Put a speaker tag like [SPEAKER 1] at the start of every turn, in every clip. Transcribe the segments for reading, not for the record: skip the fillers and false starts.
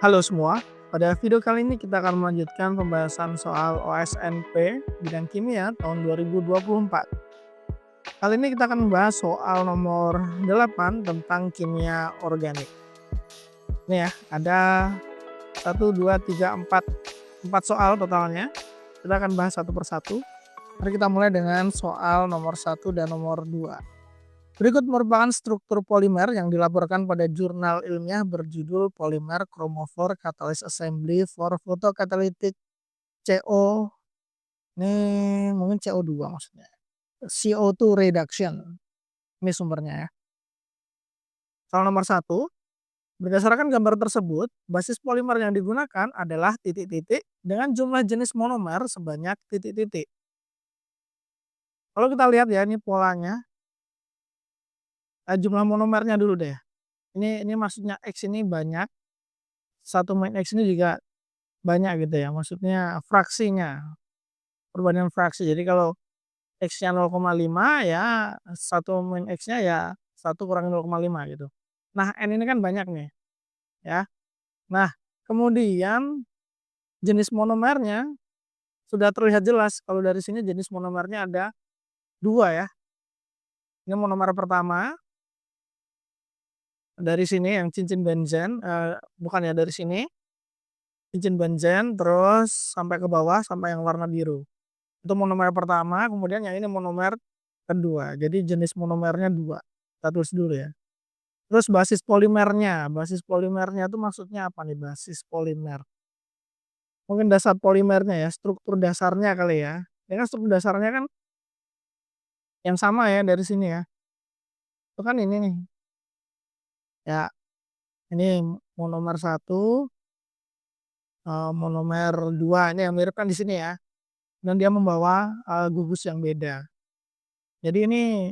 [SPEAKER 1] Halo semua, pada video kali ini kita akan melanjutkan pembahasan soal OSNP bidang kimia tahun 2024. Kali ini kita akan membahas soal nomor 8 tentang kimia organik. Ini ya, ada 4 soal totalnya. Kita akan bahas satu persatu. Mari kita mulai dengan soal nomor 1 dan nomor 2. Berikut merupakan struktur polimer yang dilaporkan pada jurnal ilmiah berjudul Polymer Chromophore Catalyst Assembly for Photocatalytic CO, ini mungkin CO2 maksudnya. CO2 reduction. Ini sumbernya ya. Soal nomor 1, berdasarkan gambar tersebut, basis polimer yang digunakan adalah titik-titik dengan jumlah jenis monomer sebanyak titik-titik. Kalau kita lihat ya, ini polanya, jumlah monomernya dulu deh. Ini maksudnya X ini banyak, satu main X ini juga banyak gitu ya, maksudnya fraksinya, perbandingan fraksi. Jadi kalau X-nya 0,5 ya satu min X-nya ya 1 kurangi 0,5 gitu. Nah, N ini kan banyak nih ya. Nah, kemudian jenis monomernya sudah terlihat jelas kalau dari sini jenis monomernya ada 2 ya. Ini monomer pertama dari sini yang cincin benzen, bukan ya dari sini, cincin benzen terus sampai ke bawah sampai yang warna biru. Itu monomer pertama, kemudian yang ini monomer kedua. Jadi jenis monomernya 2. Kita tulis dulu ya. Terus basis polimernya itu maksudnya apa nih basis polimer? Mungkin dasar polimernya ya, struktur dasarnya kali ya. Ini kan struktur dasarnya kan yang sama ya dari sini ya. Itu kan ini nih. Ya, ini monomer 1, monomer 2 ini yang mirip kan di sini ya. Dan dia membawa, gugus yang beda. Jadi ini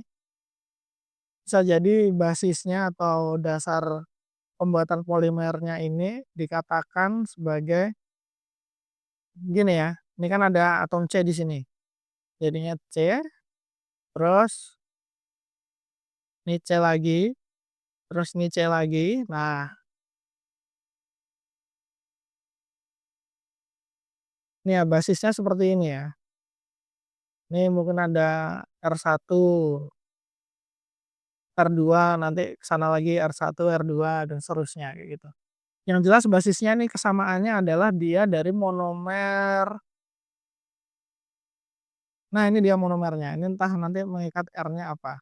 [SPEAKER 1] bisa jadi basisnya atau dasar pembuatan polimernya ini dikatakan sebagai gini ya, ini kan ada atom C di sini. Jadinya C, terus ini C lagi, terus ini C lagi. Nah, ini ya basisnya seperti ini ya. Ini mungkin ada R1, R2, nanti ke sana lagi R1, R2 dan seterusnya kayak gitu. Yang jelas basisnya nih kesamaannya adalah dia dari monomer. Nah, ini dia monomernya. Ini entah nanti mengikat R-nya apa.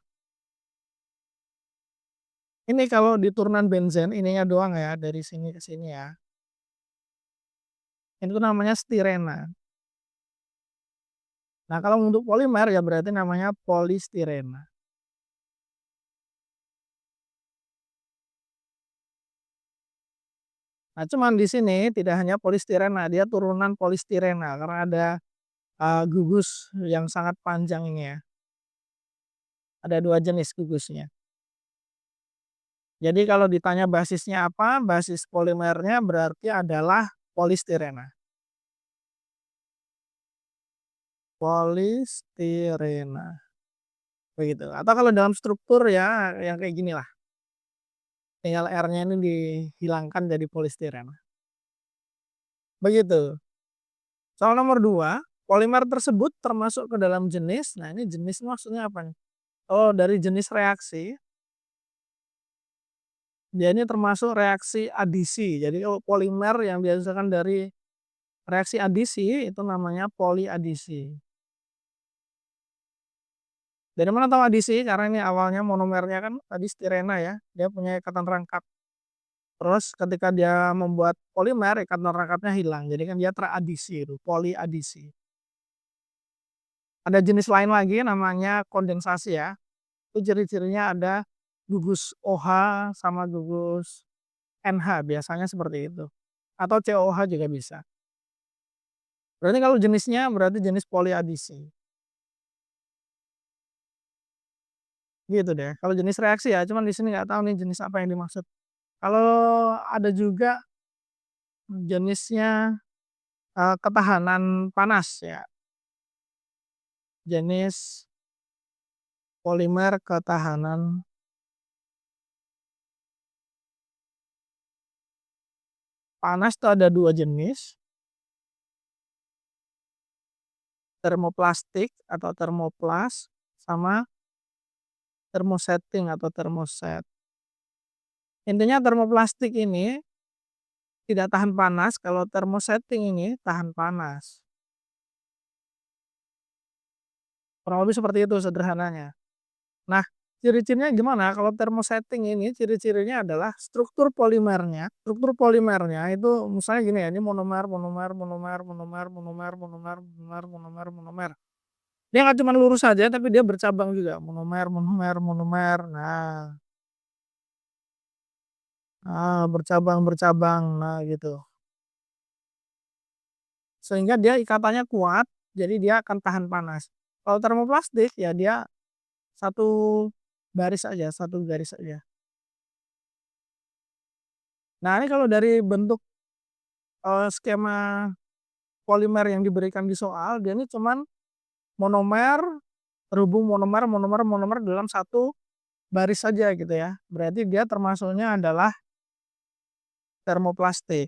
[SPEAKER 1] Ini kalau di turunan benzen ininya doang ya dari sini ke sini ya. Itu namanya stirena. Nah, kalau untuk polimer ya berarti namanya polistirena. Nah, cuman di sini tidak hanya polistirena, dia turunan polistirena karena ada, gugus yang sangat panjang ini ya. Ada 2 jenis gugusnya. Jadi kalau ditanya basisnya apa, basis polimernya berarti adalah polistirena. Polistirena, begitu. Atau kalau dalam struktur ya yang kayak ginilah, tinggal R-nya ini dihilangkan jadi polistirena. Begitu. Soal nomor 2, polimer tersebut termasuk ke dalam jenis, nah ini jenis maksudnya apa nih? Oh, dari jenis reaksi, dia ini termasuk reaksi adisi. Jadi polimer yang dihasilkan dari reaksi adisi itu namanya poliadisi. Dari mana tahu adisi? Karena ini awalnya monomernya kan tadi stirena ya, dia punya ikatan rangkap. Terus ketika dia membuat polimer, ikatan rangkapnya hilang. Jadi kan dia teradisi itu, poliadisi. Ada jenis lain lagi namanya kondensasi ya. Itu ciri-cirinya ada gugus OH sama gugus NH, biasanya seperti itu. Atau COH juga bisa. Berarti kalau jenisnya berarti jenis poliadisi. Gitu deh. Kalau jenis reaksi ya, cuman di sini nggak tahu nih jenis apa yang dimaksud. Kalau ada juga jenisnya, ketahanan panas ya, jenis polimer ketahanan Panas itu ada 2 jenis, termoplastik atau termoplas sama termosetting atau termoset. Intinya termoplastik ini tidak tahan panas, kalau termosetting ini tahan panas. Kurang lebih seperti itu sederhananya. Nah, ciri-cirinya gimana? Kalau termosetting ini ciri-cirinya adalah struktur polimernya itu misalnya gini ya, ini monomer monomer monomer monomer monomer monomer monomer monomer monomer. Dia nggak cuma lurus saja tapi dia bercabang juga, monomer monomer monomer. Bercabang bercabang, nah gitu. Sehingga dia ikatannya kuat, jadi dia akan tahan panas. Kalau termoplastik ya dia satu baris aja, satu garis aja. Nah, ini kalau dari bentuk, skema polimer yang diberikan di soal, dia ini cuman monomer, terhubung monomer monomer monomer dalam satu baris saja gitu ya. Berarti dia termasuknya adalah termoplastik,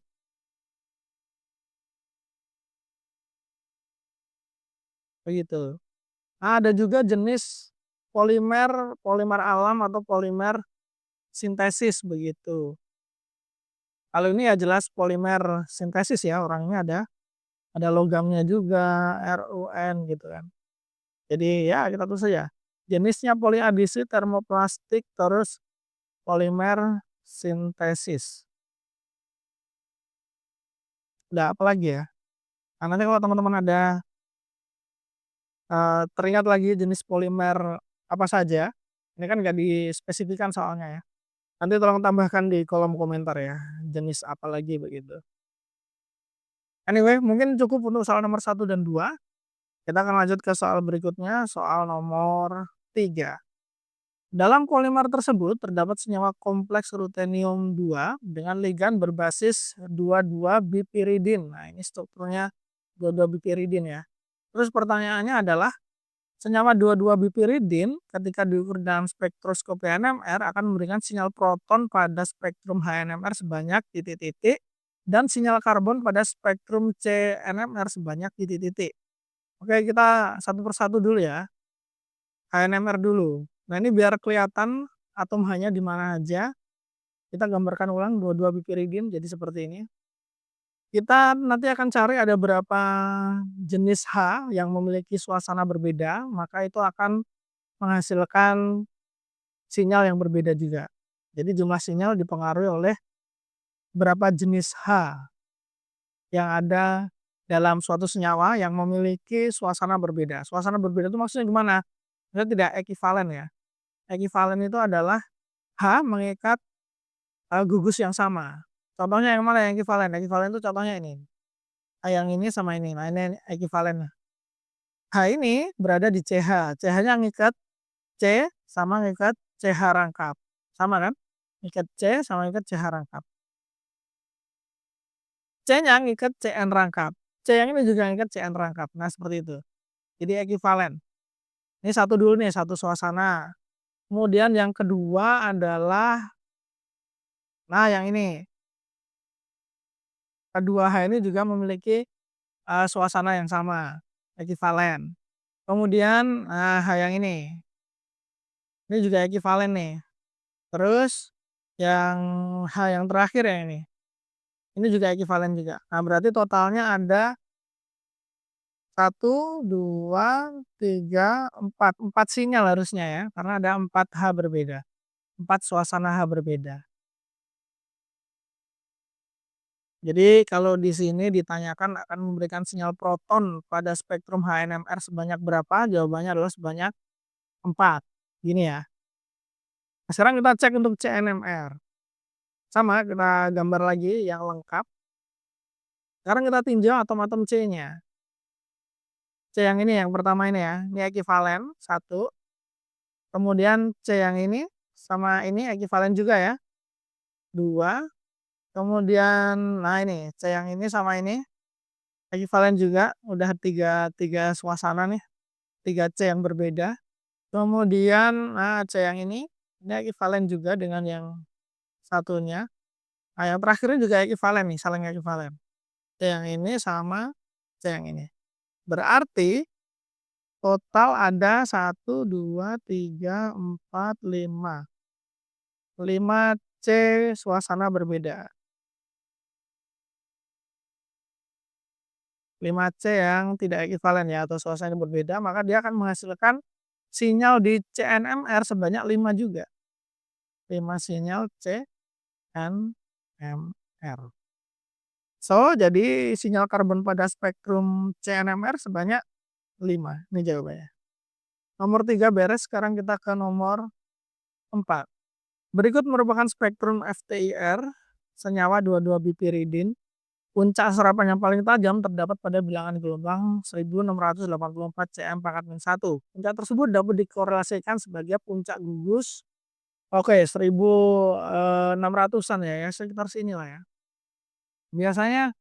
[SPEAKER 1] begitu. Nah, ada juga jenis polimer, polimer alam atau polimer sintesis begitu. Kalau ini ya jelas polimer sintesis ya, orangnya ada logamnya juga, RUN gitu kan. Jadi ya kita tulis saja. Jenisnya poliadhesiv, termoplastik, terus polimer sintesis. Udah apalagi ya? Nah, nanti kalau teman-teman ada teringat lagi jenis polimer apa saja, ini kan nggak dispesifikkan soalnya ya. Nanti tolong tambahkan di kolom komentar ya, jenis apa lagi begitu. Anyway, mungkin cukup untuk soal nomor 1 dan 2. Kita akan lanjut ke soal berikutnya, soal nomor 3. Dalam polimer tersebut terdapat senyawa kompleks rutenium 2 dengan ligan berbasis 22-bipiridin. Nah, ini strukturnya 22-bipiridin ya. Terus pertanyaannya adalah senyawa 22-bipiridin ketika diukur dalam spektroskopi NMR akan memberikan sinyal proton pada spektrum HNMR sebanyak titik-titik dan sinyal karbon pada spektrum CNMR sebanyak titik-titik. Oke, kita satu persatu dulu ya. HNMR dulu. Nah, ini biar kelihatan atom H-nya di mana aja, kita gambarkan ulang 22-bipiridin jadi seperti ini. Kita nanti akan cari ada berapa jenis H yang memiliki suasana berbeda, maka itu akan menghasilkan sinyal yang berbeda juga. Jadi jumlah sinyal dipengaruhi oleh berapa jenis H yang ada dalam suatu senyawa yang memiliki suasana berbeda. Suasana berbeda itu maksudnya gimana? Maksudnya tidak ekivalen ya. Ekivalen itu adalah H mengikat gugus yang sama. Contohnya yang mana yang ekivalen? Ekivalen itu contohnya ini. Yang ini sama ini. Nah, ini ekivalen. H ini berada di CH. CH-nya ngikat C sama ngikat CH rangkap. Sama kan? Ngikat C sama ngikat CH rangkap. C-nya ngikat CN rangkap. C yang ini juga ngikat CN rangkap. Nah, seperti itu. Jadi ekivalen. Ini satu dulu nih, satu suasana. Kemudian yang kedua adalah, nah yang ini. Kedua H ini juga memiliki suasana yang sama, ekivalen. Kemudian, H yang ini juga ekivalen nih. Terus yang H yang terakhir ya ini juga ekivalen juga. Nah, berarti totalnya ada 1, 2, 3, 4 sinyal harusnya ya, karena ada 4 H berbeda, 4 suasana H berbeda. Jadi kalau di sini ditanyakan akan memberikan sinyal proton pada spektrum HNMR sebanyak berapa? Jawabannya adalah sebanyak 4. Gini ya. Nah, sekarang kita cek untuk CNMR. Sama, kita gambar lagi yang lengkap. Sekarang kita tinjau atom-atom C-nya. C yang ini yang pertama ini ya, ini ekivalen 1. Kemudian C yang ini sama ini ekivalen juga ya, 2. Kemudian nah ini C yang ini sama ini ekivalen juga, udah tiga suasana nih, 3 C yang berbeda. Kemudian, nah C yang ini ekivalen juga dengan yang satunya. Nah, yang terakhirnya juga ekivalen nih, saling ekivalen. C yang ini sama C yang ini. Berarti total ada 1, 2, 3, 4, 5. 5 C suasana berbeda. 5 C yang tidak ekivalen ya atau suasana berbeda, maka dia akan menghasilkan sinyal di CNMR sebanyak 5 juga. 5 sinyal CNMR. So, jadi sinyal karbon pada spektrum CNMR sebanyak 5. Ini jawabannya. Nomor 3 beres, sekarang kita ke nomor 4. Berikut merupakan spektrum FTIR senyawa 22 piperidin. Puncak serapan yang paling tajam terdapat pada bilangan gelombang 1684 cm pangkat min 1. Puncak tersebut dapat dikorelasikan sebagai puncak gugus. Oke, 1600-an ya, sekitar sini lah ya. Biasanya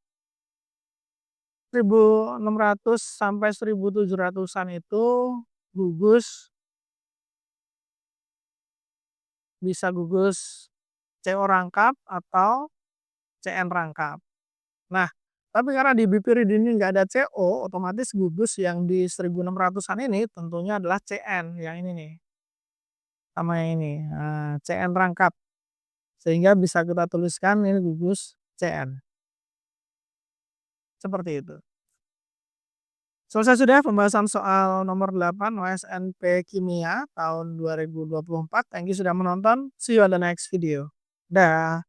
[SPEAKER 1] 1600 sampai 1700-an itu gugus, bisa gugus CO rangkap atau CN rangkap. Nah, tapi karena di piperidin ini nggak ada CO, otomatis gugus yang di 1600-an ini tentunya adalah CN yang ini nih, sama yang ini. Nah, CN rangkap. Sehingga bisa kita tuliskan ini gugus CN. Seperti itu. Selesai sudah pembahasan soal nomor 8 OSNP Kimia tahun 2024. Thank you sudah menonton. See you on the next video. Dah.